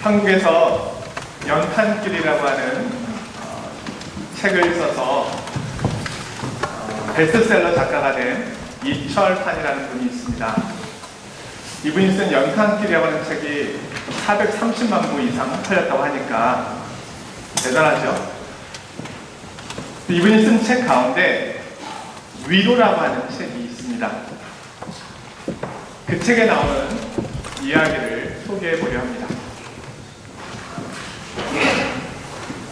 한국에서 연탄길이라고 하는 책을 써서 베스트셀러 작가가 된 이철판이라는 분이 있습니다. 이분이 쓴 연탄길이라고 하는 책이 430만 부 이상 팔렸다고 하니까 대단하죠? 이분이 쓴 책 가운데 위로라고 하는 책이 있습니다. 그 책에 나오는 이야기를 소개해 보려 합니다.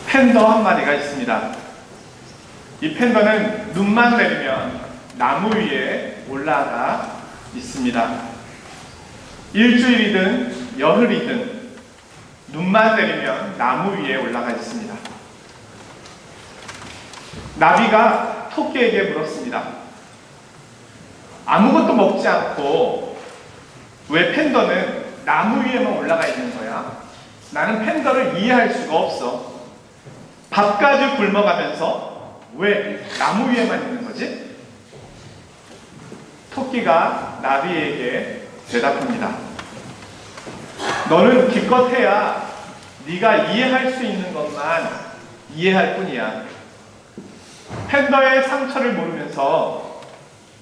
팬더 한 마리가 있습니다. 이 팬더는 눈만 내리면 나무 위에 올라가 있습니다. 일주일이든 열흘이든 눈만 내리면 나무 위에 올라가 있습니다. 나비가 토끼에게 물었습니다. 아무것도 먹지 않고 왜 팬더는 나무 위에만 올라가 있는 거야? 나는 팬더를 이해할 수가 없어. 밥까지 굶어가면서 왜 나무 위에만 있는 거지? 토끼가 나비에게 대답합니다. 너는 기껏해야 네가 이해할 수 있는 것만 이해할 뿐이야. 팬더의 상처를 모르면서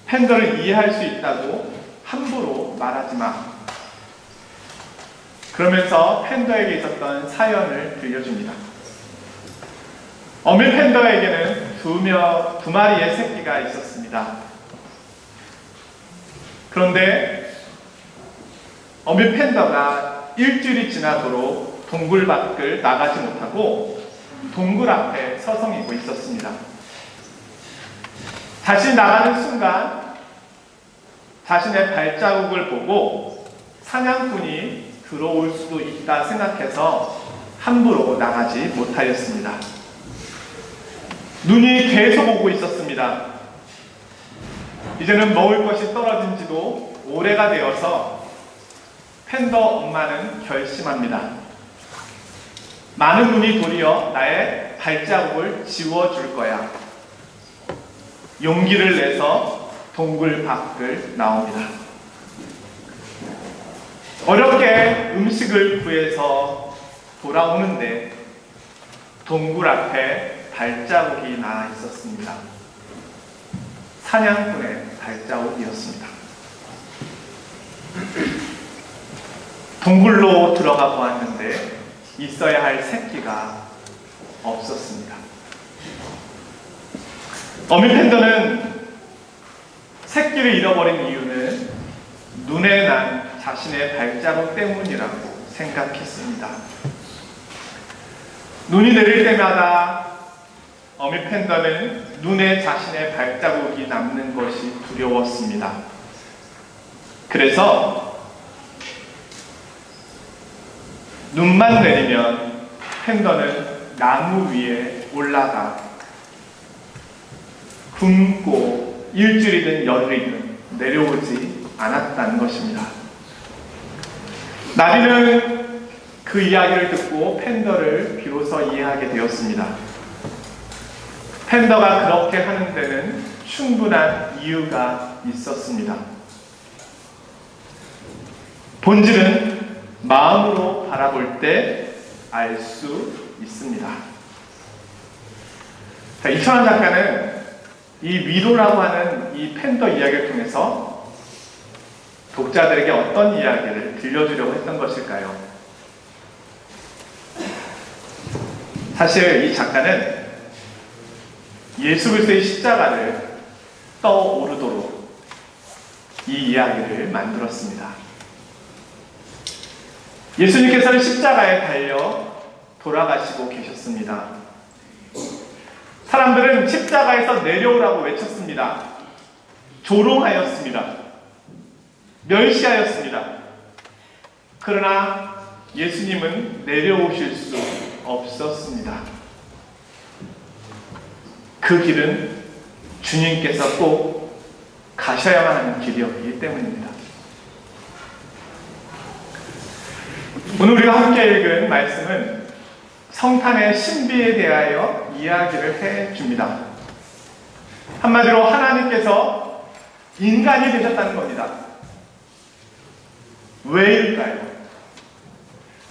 팬더를 이해할 수 있다고 함부로 말하지 마. 그러면서 팬더에게 있었던 사연을 들려줍니다. 어밀 팬더에게는 두 마리의 새끼가 있었습니다. 그런데 어밀 팬더가 일주일이 지나도록 동굴 밖을 나가지 못하고 동굴 앞에 서성이고 있었습니다. 다시 나가는 순간 자신의 발자국을 보고 사냥꾼이 들어올 수도 있다 생각해서 함부로 나가지 못하였습니다. 눈이 계속 오고 있었습니다. 이제는 먹을 것이 떨어진 지도 오래가 되어서 팬더 엄마는 결심합니다. 많은 눈이 도리어 나의 발자국을 지워줄 거야. 용기를 내서 동굴 밖을 나옵니다. 어렵게 음식을 구해서 돌아오는데 동굴 앞에 발자국이 나 있었습니다. 사냥꾼의 발자국이었습니다. 동굴로 들어가 보았는데 있어야 할 새끼가 없었습니다. 어밀 팬더는 새끼를 잃어버린 이유는 눈에 난 자신의 발자국 때문이라고 생각했습니다. 눈이 내릴 때마다 어밀 팬더는 눈에 자신의 발자국이 남는 것이 두려웠습니다. 그래서 눈만 내리면 팬더는 나무 위에 올라가 굶고 일주일이든 열흘이든 내려오지 않았다는 것입니다. 나비는 그 이야기를 듣고 팬더를 비로소 이해하게 되었습니다. 팬더가 그렇게 하는 데는 충분한 이유가 있었습니다. 본질은 마음으로 바라볼 때 알 수 있습니다. 자, 이철환 작가는 이 위로라고 하는 이 팬더 이야기를 통해서 독자들에게 어떤 이야기를 들려주려고 했던 것일까요? 사실 이 작가는 예수 그리스도의 십자가를 떠오르도록 이 이야기를 만들었습니다. 예수님께서는 십자가에 달려 돌아가시고 계셨습니다. 사람들은 십자가에서 내려오라고 외쳤습니다. 조롱하였습니다. 멸시하였습니다. 그러나 예수님은 내려오실 수 없었습니다. 그 길은 주님께서 꼭 가셔야만 하는 길이었기 때문입니다. 오늘 우리가 함께 읽은 말씀은 성탄의 신비에 대하여 이야기를 해줍니다. 한마디로 하나님께서 인간이 되셨다는 겁니다. 왜일까요?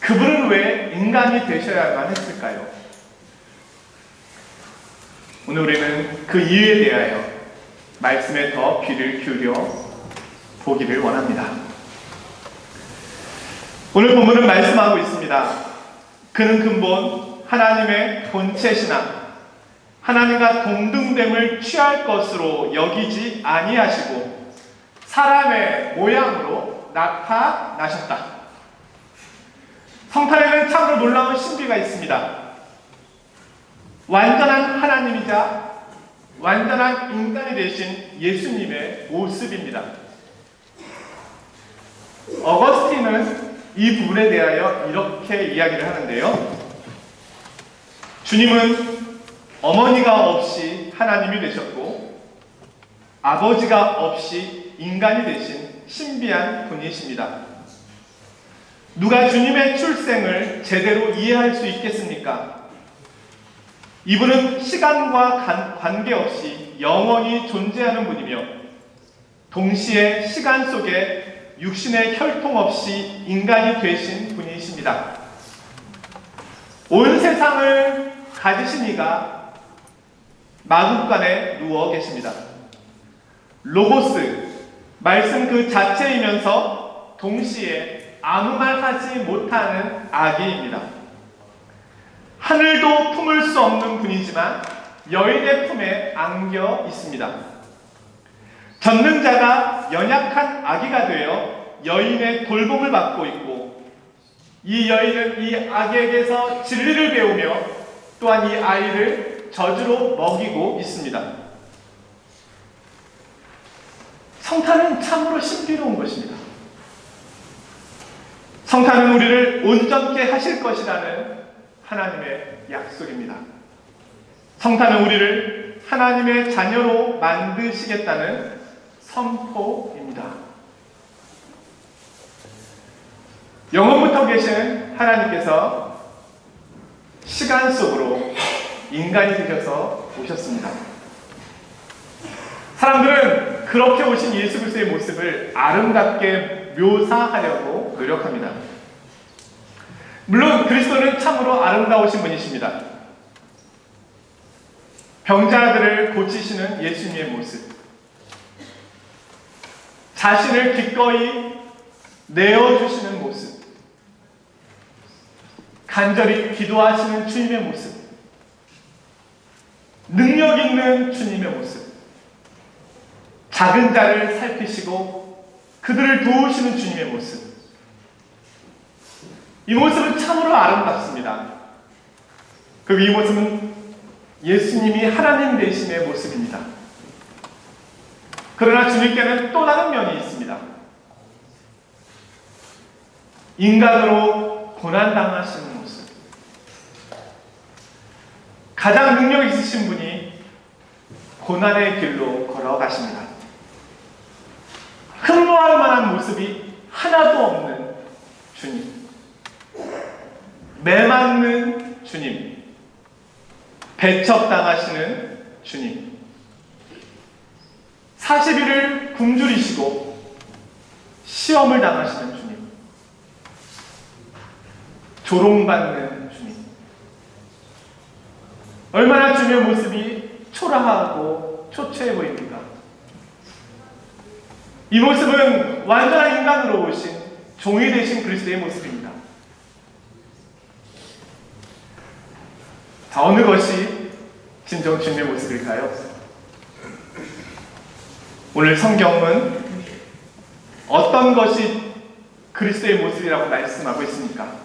그분은 왜 인간이 되셔야만 했을까요? 오늘 우리는 그 이유에 대하여 말씀에 더 귀를 기울여 보기를 원합니다. 오늘 본문은 말씀하고 있습니다. 그는 근본 하나님의 본체시나 하나님과 동등됨을 취할 것으로 여기지 아니하시고 사람의 모양으로 나타나셨다. 성탄에는 참으로 놀라운 신비가 있습니다. 완전한 하나님이자 완전한 인간이 되신 예수님의 모습입니다. 어거스틴은 이 부분에 대하여 이렇게 이야기를 하는데요. 주님은 어머니가 없이 하나님이 되셨고 아버지가 없이 인간이 되신 신비한 분이십니다. 누가 주님의 출생을 제대로 이해할 수 있겠습니까? 이분은 시간과 관계없이 영원히 존재하는 분이며 동시에 시간 속에 육신의 혈통 없이 인간이 되신 분이십니다. 온 세상을 가지신 이가 마구간에 누워 계십니다. 로고스, 말씀 그 자체이면서 동시에 아무 말 하지 못하는 아기입니다. 하늘도 품을 수 없는 분이지만 여인의 품에 안겨 있습니다. 전능자가 연약한 아기가 되어 여인의 돌봄을 받고 있고 이 여인은 이 아기에게서 진리를 배우며 또한 이 아이를 저주로 먹이고 있습니다. 성탄은 참으로 신비로운 것입니다. 성탄은 우리를 온전케 하실 것이라는 하나님의 약속입니다. 성탄은 우리를 하나님의 자녀로 만드시겠다는 선포입니다. 영원부터 계신 하나님께서 시간 속으로 인간이 되셔서 오셨습니다. 사람들은 그렇게 오신 예수 그리스도의 모습을 아름답게 묘사하려고 노력합니다. 물론 그리스도는 참으로 아름다우신 분이십니다. 병자들을 고치시는 예수님의 모습, 자신을 기꺼이 내어주시는 모습, 간절히 기도하시는 주님의 모습, 능력 있는 주님의 모습, 작은 자를 살피시고 그들을 도우시는 주님의 모습, 이 모습은 참으로 아름답습니다. 그리고 이 모습은 예수님이 하나님 되심의 모습입니다. 그러나 주님께는 또 다른 면이 있습니다. 인간으로 고난당하시는 모습. 가장 능력 있으신 분이 고난의 길로 걸어가십니다. 흠모할 만한 모습이 하나도 없는 주님. 매맞는 주님, 배척당하시는 주님, 40일을 굶주리시고 시험을 당하시는 주님, 조롱받는 주님. 얼마나 주님의 모습이 초라하고 초췌해 보입니까? 이 모습은 완전한 인간으로 오신 종이 되신 그리스도의 모습입니다. 자, 어느 것이 진정 주님의 모습일까요? 오늘 성경은 어떤 것이 그리스도의 모습이라고 말씀하고 있습니까?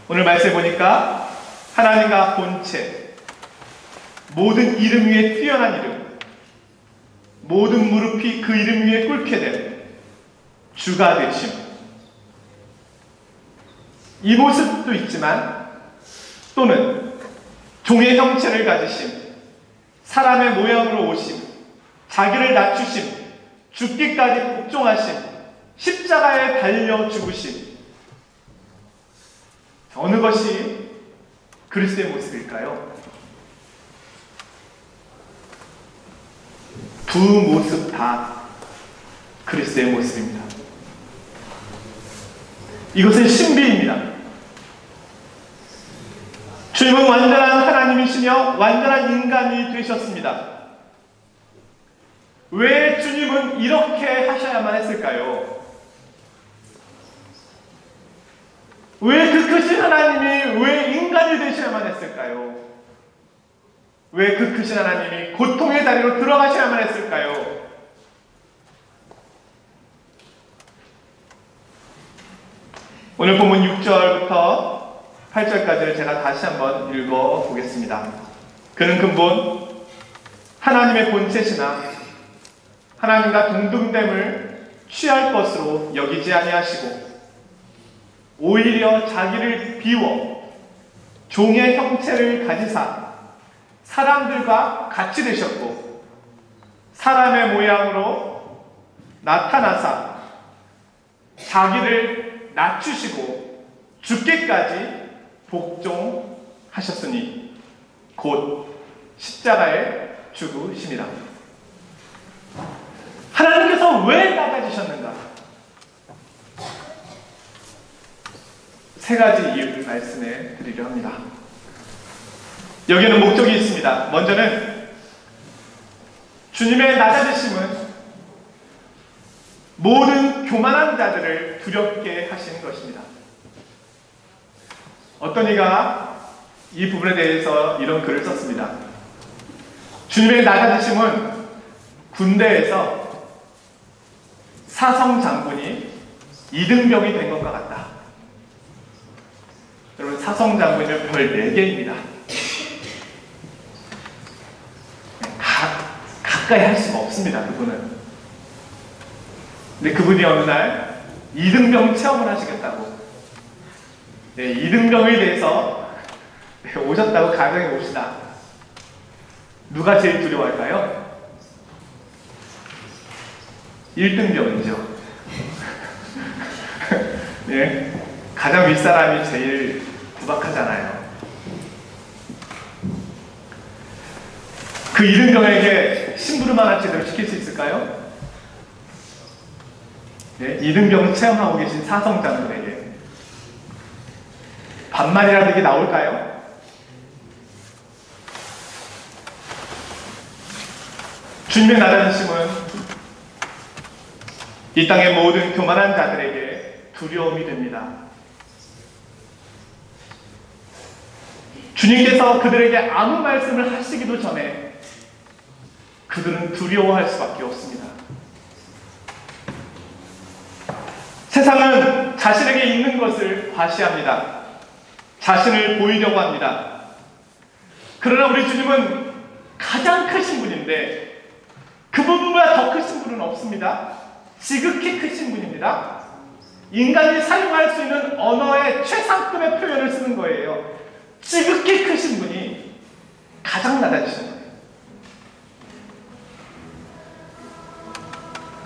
오늘 말씀해 보니까 하나님과 본체, 모든 이름 위에 뛰어난 이름, 모든 무릎이 그 이름 위에 꿇게 된 주가 되심. 이 모습도 있지만 또는 종의 형체를 가지심, 사람의 모양으로 오심, 자기를 낮추심, 죽기까지 복종하심, 십자가에 달려 죽으심. 어느 것이 그리스도의 모습일까요? 두 모습 다 그리스도의 모습입니다. 이것은 신비입니다. 주님은 완전한 하나님이시며 완전한 인간이 되셨습니다. 왜 주님은 이렇게 하셔야만 했을까요? 왜 그 크신 하나님이 왜 인간이 되셔야만 했을까요? 왜 그 크신 하나님이 고통의 다리로 들어가셔야만 했을까요? 오늘 본문 6절부터 8절까지를 제가 다시 한번 읽어보겠습니다. 그는 근본 하나님의 본체시나 하나님과 동등됨을 취할 것으로 여기지 아니하시고 오히려 자기를 비워 종의 형체를 가지사 사람들과 같이 되셨고 사람의 모양으로 나타나사 자기를 낮추시고 죽기까지 복종하셨으니 곧 십자가에 죽으심이라. 하나님께서 왜 낮아지셨는가? 세 가지 이유를 말씀해 드리려 합니다. 여기에는 목적이 있습니다. 먼저는 주님의 낮아지심은 모든 교만한 자들을 두렵게 하시는 것입니다. 어떤 이가 이 부분에 대해서 이런 글을 썼습니다. 주님의 낮아지심은 군대에서 사성 장군이 이등병이 된 것과 같다. 여러분, 사성 장군은 별 4개입니다. 가까이 할 수가 없습니다, 그분은. 근데 그분이 어느 날 이등병 체험을 하시겠다고, 이등병에 대해서 오셨다고 가정해 봅시다. 누가 제일 두려워할까요? 1등병이죠. 예, 가장 윗사람이 제일 구박하잖아요. 그 2등병에게 심부름 하나 제대로 시킬 수 있을까요? 예, 2등병을 체험하고 계신 사성장군에게 반말이라도 이게 나올까요? 주님의 낮아지심은 이 땅의 모든 교만한 자들에게 두려움이 됩니다. 주님께서 그들에게 아무 말씀을 하시기도 전에 그들은 두려워할 수밖에 없습니다. 세상은 자신에게 있는 것을 과시합니다. 자신을 보이려고 합니다. 그러나 우리 주님은 가장 크신 분인데 그분보다 더 크신 분은 없습니다. 지극히 크신 분입니다. 인간이 사용할 수 있는 언어의 최상급의 표현을 쓰는 거예요. 지극히 크신 분이 가장 낮아지신 거예요.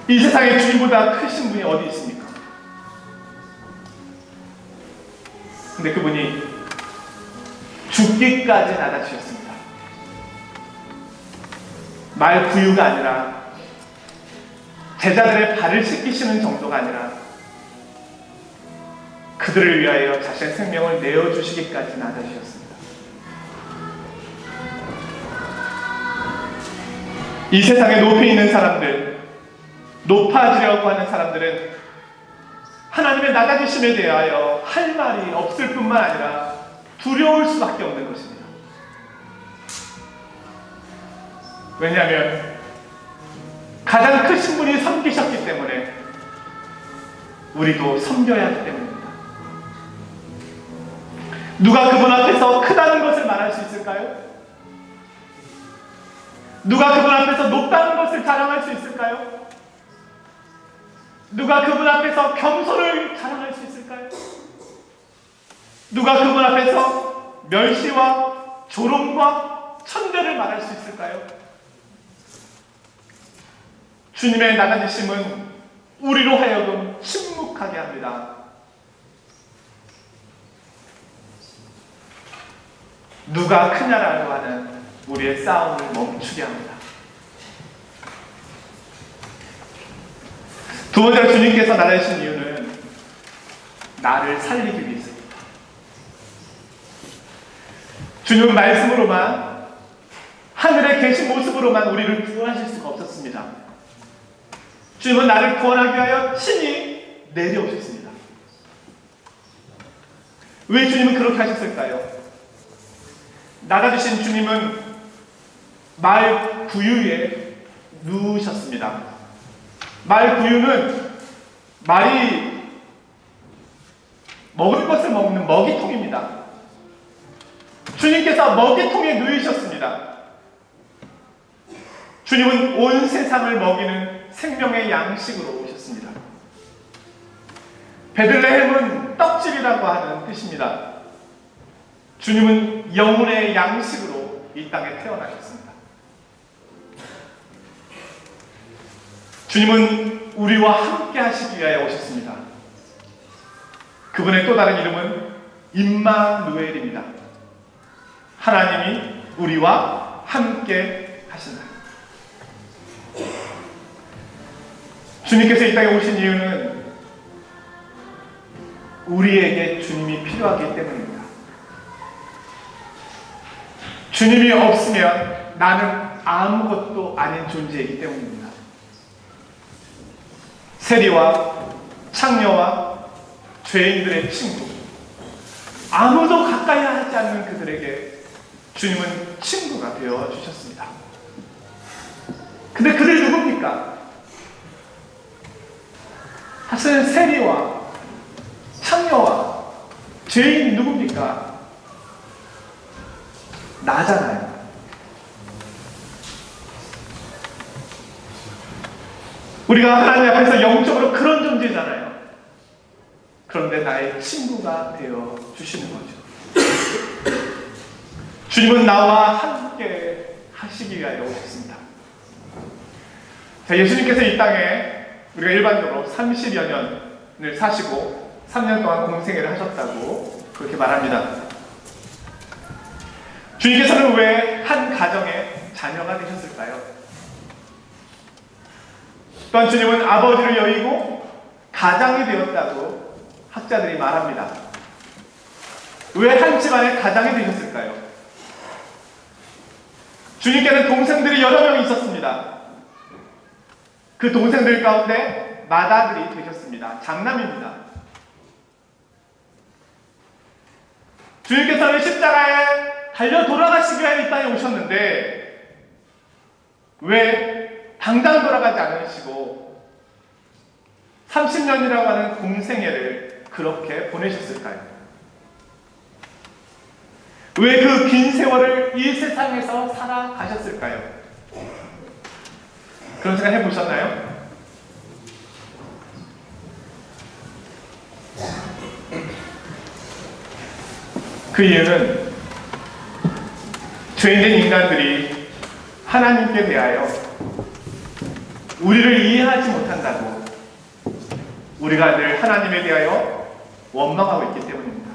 이 세상에 주님보다 크신 분이 어디 있습니까? 근데 그분이 죽기까지 낮아지셨습니다. 말 부유가 아니라 제자들의 발을 씻기시는 정도가 아니라 그들을 위하여 자신의 생명을 내어주시기까지 낮아지셨습니다. 이 세상에 높이 있는 사람들, 높아지려고 하는 사람들은 하나님의 낮아지심에 대하여 할 말이 없을 뿐만 아니라 두려울 수밖에 없는 것입니다. 왜냐하면 가장 크신 분이 섬기셨기 때문에 우리도 섬겨야 하기 때문입니다. 누가 그분 앞에서 크다는 것을 말할 수 있을까요? 누가 그분 앞에서 높다는 것을 자랑할 수 있을까요? 누가 그분 앞에서 겸손을 자랑할 수 있을까요? 누가 그분 앞에서 멸시와 조롱과 천대를 말할 수 있을까요? 주님의 낮아지심은 우리로 하여금 침묵하게 합니다. 누가 크냐라고 하는 우리의 싸움을 멈추게 합니다. 두 번째로 주님께서 낮아지신 이유는 나를 살리기 위해서입니다. 주님은 말씀으로만, 하늘에 계신 모습으로만 우리를 구원하실 수가 없었습니다. 주님은 나를 구원하기 위하여 친히 내려오셨습니다. 왜 주님은 그렇게 하셨을까요? 낮아주신 주님은 말 구유에 누우셨습니다. 말 구유는 말이 먹을 것을 먹는 먹이통입니다. 주님께서 먹이통에 누이셨습니다. 주님은 온 세상을 먹이는 생명의 양식으로 오셨습니다. 베들레헴은 떡집이라고 하는 뜻입니다. 주님은 영혼의 양식으로 이 땅에 태어나셨습니다. 주님은 우리와 함께 하시기 위하여 오셨습니다. 그분의 또 다른 이름은 임마누엘입니다. 하나님이 우리와 함께 하신다. 주님께서 이 땅에 오신 이유는 우리에게 주님이 필요하기 때문입니다. 주님이 없으면 나는 아무것도 아닌 존재이기 때문입니다. 세리와 창녀와 죄인들의 친구, 아무도 가까이 하지 않는 그들에게 주님은 친구가 되어 주셨습니다. 근데 그들 누굽니까? 사실 세리와 창녀와 죄인 누굽니까? 나잖아요. 우리가 하나님 앞에서 영적으로 그런 존재잖아요. 그런데 나의 친구가 되어 주시는 거죠. 주님은 나와 함께 하시기 위하여 오셨습니다. 자, 예수님께서 이 땅에 우리가 일반적으로 30여 년을 사시고 3년 동안 공생애를 하셨다고 그렇게 말합니다. 주님께서는 왜 한 가정의 자녀가 되셨을까요? 또한 주님은 아버지를 여의고 가장이 되었다고 학자들이 말합니다. 왜 한 집안의 가장이 되셨을까요? 주님께는 동생들이 여러 명 있었습니다. 그 동생들 가운데 맏아들이 되셨습니다. 장남입니다. 주님께서는 십자가에 달려 돌아가시기 위해 이 땅에 오셨는데 왜 당장 돌아가지 않으시고 30년이라고 하는 공생애를 그렇게 보내셨을까요? 왜 그 긴 세월을 이 세상에서 살아가셨을까요? 그런 생각 해보셨나요? 그 이유는 죄인된 인간들이 하나님께 대하여 우리를 이해하지 못한다고 우리가 늘 하나님에 대하여 원망하고 있기 때문입니다.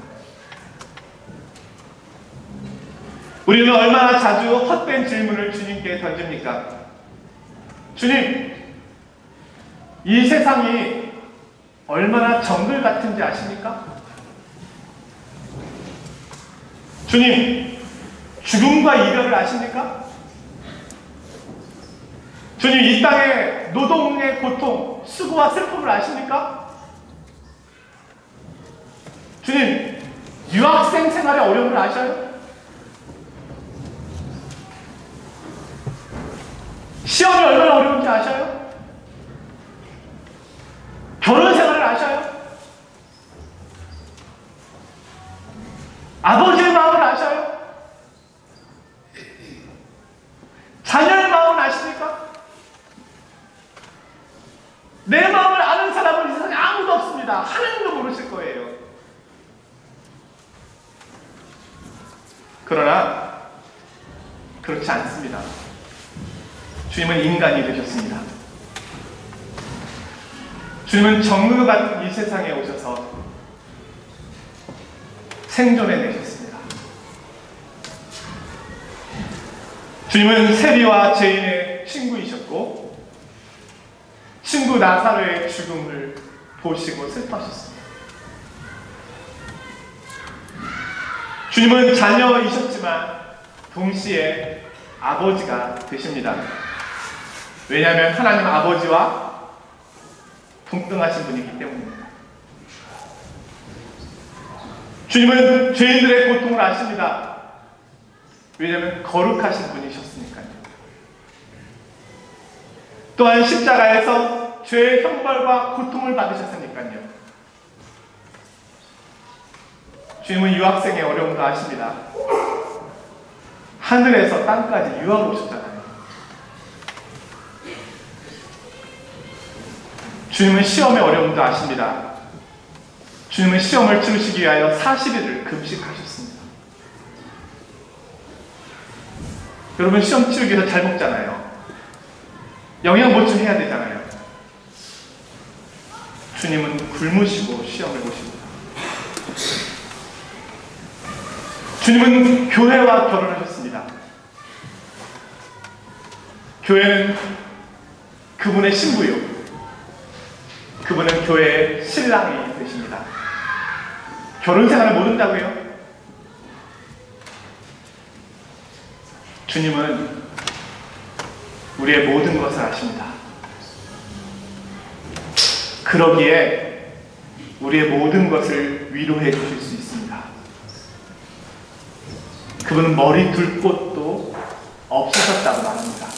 우리는 얼마나 자주 헛된 질문을 주님께 던집니까? 주님, 이 세상이 얼마나 정글 같은지 아십니까? 주님, 죽음과 이별을 아십니까? 주님, 이 땅의 노동의 고통, 수고와 슬픔을 아십니까? 주님, 유학생 생활의 어려움을 아셔요? 시험이 얼마나 어려운지 아셔요? 결혼 생활을 아셔요? 아버지의 마음을 아셔요? 자녀의 마음을 아십니까? 내 마음을 아는 사람은 이 세상에 아무도 없습니다. 하나님도 모르실 거예요. 그러나 그렇지 않습니다. 주님은 인간이 되셨습니다. 주님은 정글 같은 이 세상에 오셔서 생존해 내셨습니다. 주님은 세리와 죄인의 친구이셨고 친구 나사로의 죽음을 보시고 슬퍼하셨습니다. 주님은 자녀이셨지만 동시에 아버지가 되십니다. 왜냐하면 하나님 아버지와 동등하신 분이기 때문입니다. 주님은 죄인들의 고통을 아십니다. 왜냐하면 거룩하신 분이셨으니까요. 또한 십자가에서 죄의 형벌과 고통을 받으셨으니까요. 주님은 유학생의 어려움도 아십니다. 하늘에서 땅까지 유학을 오셨잖아요. 주님은 시험의 어려움도 아십니다. 주님은 시험을 치르시기 위하여 40일을 금식하셨습니다. 여러분, 시험 치르기 위해서 잘 먹잖아요. 영양 보충해야 되잖아요. 주님은 굶으시고 시험을 보십니다. 주님은 교회와 결혼하셨습니다. 교회는 그분의 신부요, 그분은 교회의 신랑이 되십니다. 결혼 생활을 모른다고요? 주님은 우리의 모든 것을 아십니다. 그러기에 우리의 모든 것을 위로해 주실 수 있습니다. 그분은 머리 둘 곳도 없으셨다고 말합니다.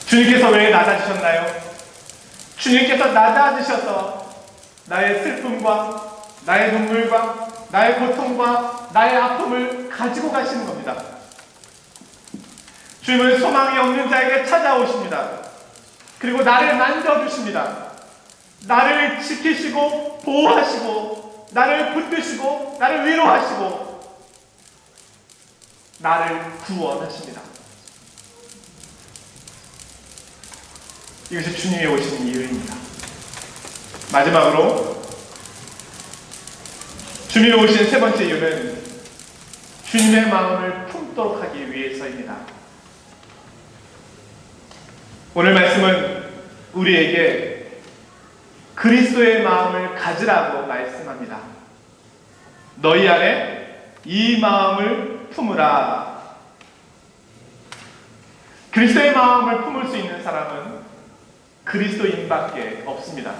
주님께서 왜 낮아지셨나요? 주님께서 낮아지셔서 나의 슬픔과 나의 눈물과 나의 고통과 나의 아픔을 가지고 가시는 겁니다. 주님은 소망이 없는 자에게 찾아오십니다. 그리고 나를 만져주십니다. 나를 지키시고 보호하시고 나를 붙드시고 나를 위로하시고 나를 구원하십니다. 이것이 주님이 오시는 이유입니다. 마지막으로 주님이 오신 세 번째 이유는 주님의 마음을 품도록 하기 위해서입니다. 오늘 말씀은 우리에게 그리스도의 마음을 가지라고 말씀합니다. 너희 안에 이 마음을 품으라. 그리스도의 마음을 품을 수 있는 사람은 그리스도인밖에 없습니다.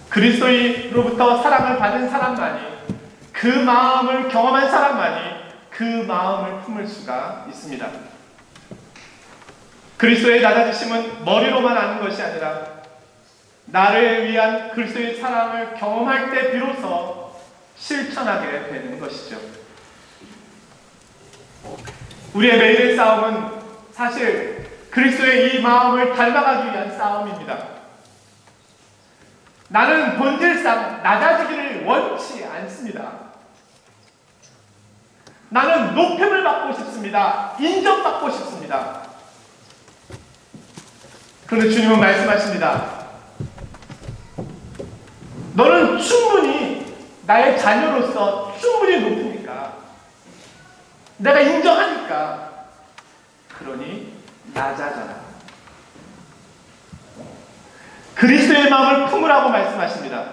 그리스도로부터 사랑을 받은 사람만이, 그 마음을 경험한 사람만이 그 마음을 품을 수가 있습니다. 그리스도의 낮아지심은 머리로만 아는 것이 아니라 나를 위한 그리스도의 사랑을 경험할 때 비로소 실천하게 되는 것이죠. 우리의 매일의 싸움은 사실 그리스도의 이 마음을 닮아가기 위한 싸움입니다. 나는 본질상 낮아지기를 원치 않습니다. 나는 높임을 받고 싶습니다. 인정받고 싶습니다. 그런데 주님은 말씀하십니다. 너는 충분히 나의 자녀로서 충분히 높으니까, 내가 인정하니까, 그러니 낮아져라. 그리스도의 마음을 품으라고 말씀하십니다.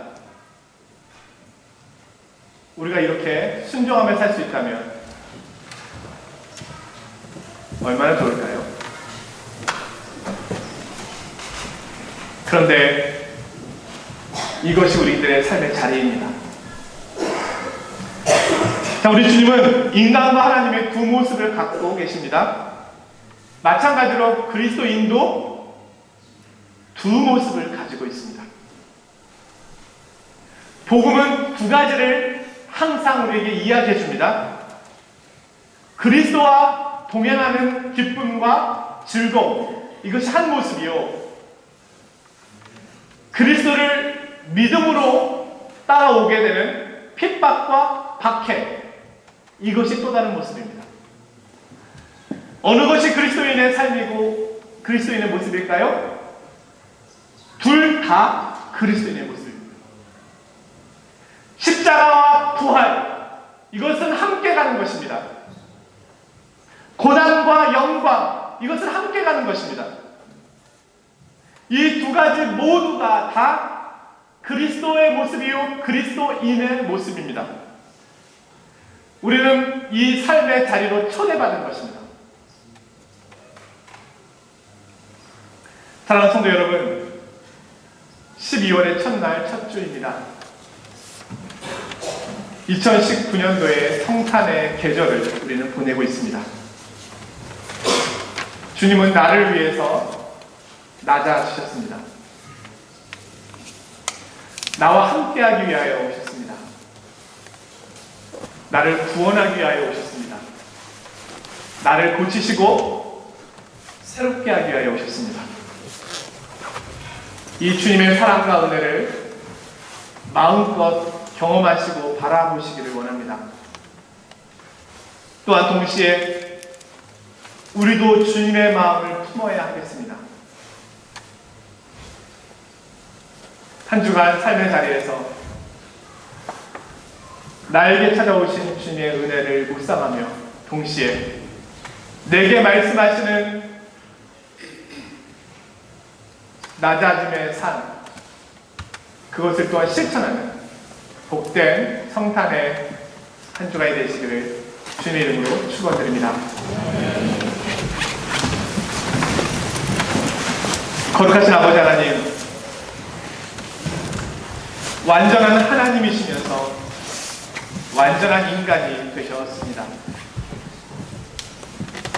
우리가 이렇게 순종하며 살 수 있다면 얼마나 좋을까요? 그런데 이것이 우리들의 삶의 자리입니다. 자, 우리 주님은 인간과 하나님의 두 모습을 갖고 계십니다. 마찬가지로 그리스도인도 두 모습을 가지고 있습니다. 복음은 두 가지를 항상 우리에게 이야기해 줍니다. 그리스도와 동행하는 기쁨과 즐거움, 이것이 한 모습이요, 그리스도를 믿음으로 따라오게 되는 핍박과 박해, 이것이 또 다른 모습입니다. 어느 것이 그리스도인의 삶이고 그리스도인의 모습일까요? 둘 다 그리스도인의 모습입니다. 십자가와 부활, 이것은 함께 가는 것입니다. 고난과 영광, 이것은 함께 가는 것입니다. 이 두 가지 모두가 다 그리스도의 모습이요 그리스도인의 모습입니다. 우리는 이 삶의 자리로 초대받은 것입니다. 사랑하는 성도 여러분, 12월의 첫날 첫 주입니다. 2019년도의 성탄의 계절을 우리는 보내고 있습니다. 주님은 나를 위해서 낮아지셨습니다. 나와 함께하기 위하여 오셨습니다. 나를 구원하기 위하여 오셨습니다. 나를 고치시고 새롭게 하기 위하여 오셨습니다. 이 주님의 사랑과 은혜를 마음껏 경험하시고 바라보시기를 원합니다. 또한 동시에 우리도 주님의 마음을 품어야 하겠습니다. 한 주간 삶의 자리에서 나에게 찾아오신 주님의 은혜를 묵상하며 동시에 내게 말씀하시는 낮아짐의 산, 그것을 또한 실천하는 복된 성탄의 한 주간이 되시기를 주님의 이름으로 축원드립니다. 거룩하신 아버지 하나님, 완전한 하나님이시면서 완전한 인간이 되셨습니다.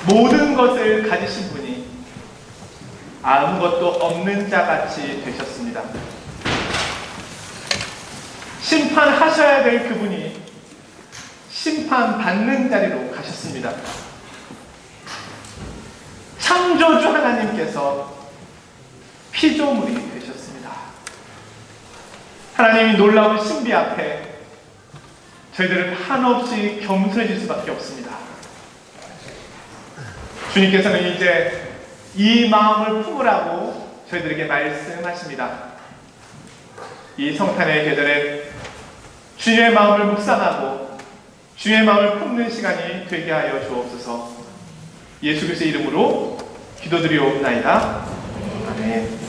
모든 것을 가지신 분이 아무것도 없는 자같이 되셨습니다. 심판하셔야 될 그분이 심판받는 자리로 가셨습니다. 창조주 하나님께서 피조물이 되셨습니다. 하나님이 놀라운 신비 앞에 저희들은 한없이 겸손해질 수밖에 없습니다. 주님께서는 이제 이 마음을 품으라고 저희들에게 말씀하십니다. 이 성탄의 계절에 주님의 마음을 묵상하고 주님의 마음을 품는 시간이 되게 하여 주옵소서. 예수 그리스도의 이름으로 기도드리옵나이다. 아멘.